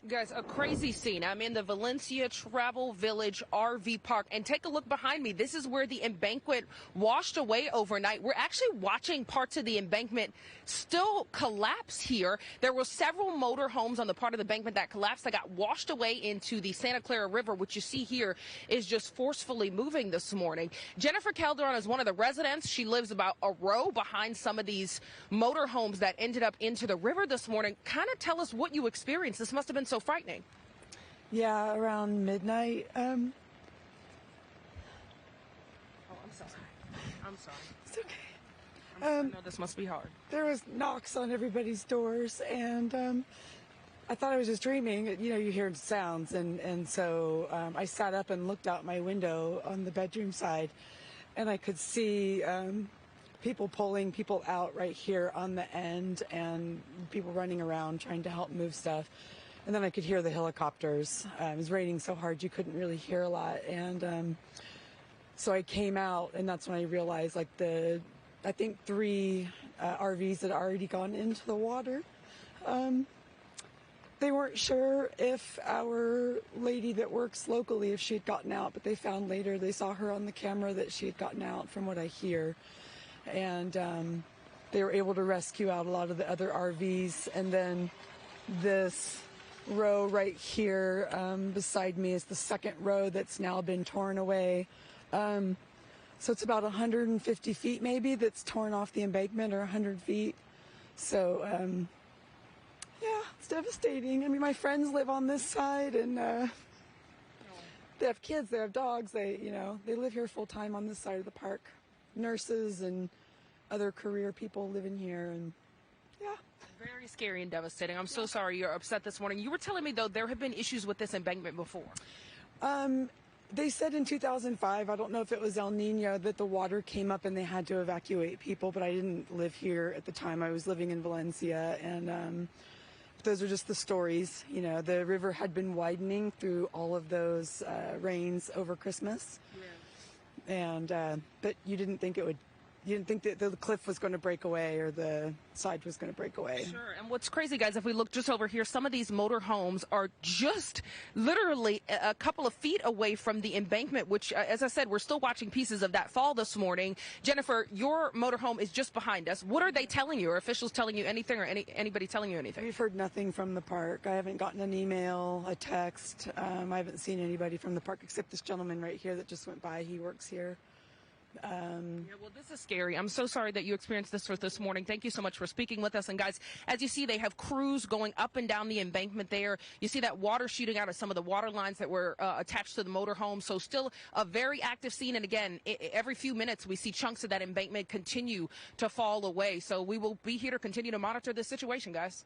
Guys, a crazy scene. I'm in the Valencia Travel Village RV Park, and take a look behind me. This is where the embankment washed away overnight. We're actually watching parts of the embankment still collapse here. There were several motor homes on the part of the embankment that collapsed that got washed away into the Santa Clara River, which you see here is just forcefully moving this morning. Jennifer Calderon is one of the residents. She lives about a row behind some of these motor homes that ended up into the river this morning. Kind of tell us what you experienced. This must have been so frightening. Yeah, around midnight. Oh, I'm sorry. I'm sorry. It's okay. I know this must be hard. There was knocks on everybody's doors, and I thought I was just dreaming. You know, you hear sounds, and so I sat up and looked out my window on the bedroom side, and I could see people pulling people out right here on the end, and people running around trying to help move stuff. And then I could hear the helicopters. It was raining so hard you couldn't really hear a lot. And so I came out, and that's when I realized, like, I think 3 RVs had already gone into the water. They weren't sure if our lady that works locally, if she had gotten out, but they found later, they saw her on the camera that she had gotten out, from what I hear. And they were able to rescue out a lot of the other RVs. And then this row right here beside me is the second row that's now been torn away. So it's about 150 feet maybe that's torn off the embankment, or 100 feet. So yeah, it's devastating. I mean, my friends live on this side, and they have kids, they have dogs, they live here full time on this side of the park. Nurses and other career people living here, and yeah. Very scary and devastating. I'm so sorry you're upset this morning. You were telling me, though, there have been issues with this embankment before. They said in 2005, I don't know if it was El Nino, that the water came up and they had to evacuate people, but I didn't live here at the time. I was living in Valencia, and those are just the stories. You know, the river had been widening through all of those rains over Christmas. Yeah. And but you didn't think that the cliff was going to break away, or the side was going to break away. Sure. And what's crazy, guys, if we look just over here, some of these motor homes are just literally a couple of feet away from the embankment, which, as I said, we're still watching pieces of that fall this morning. Jennifer, your motor home is just behind us. What are they telling you? Are officials telling you anything, or anybody telling you anything? We've heard nothing from the park. I haven't gotten an email, a text. I haven't seen anybody from the park except this gentleman right here that just went by. He works here. Yeah, well, this is scary. I'm so sorry that you experienced this this morning. Thank you so much for speaking with us. And guys, as you see, they have crews going up and down the embankment there. You see that water shooting out of some of the water lines that were attached to the motorhome. So still a very active scene. And again, every few minutes we see chunks of that embankment continue to fall away. So we will be here to continue to monitor this situation, guys.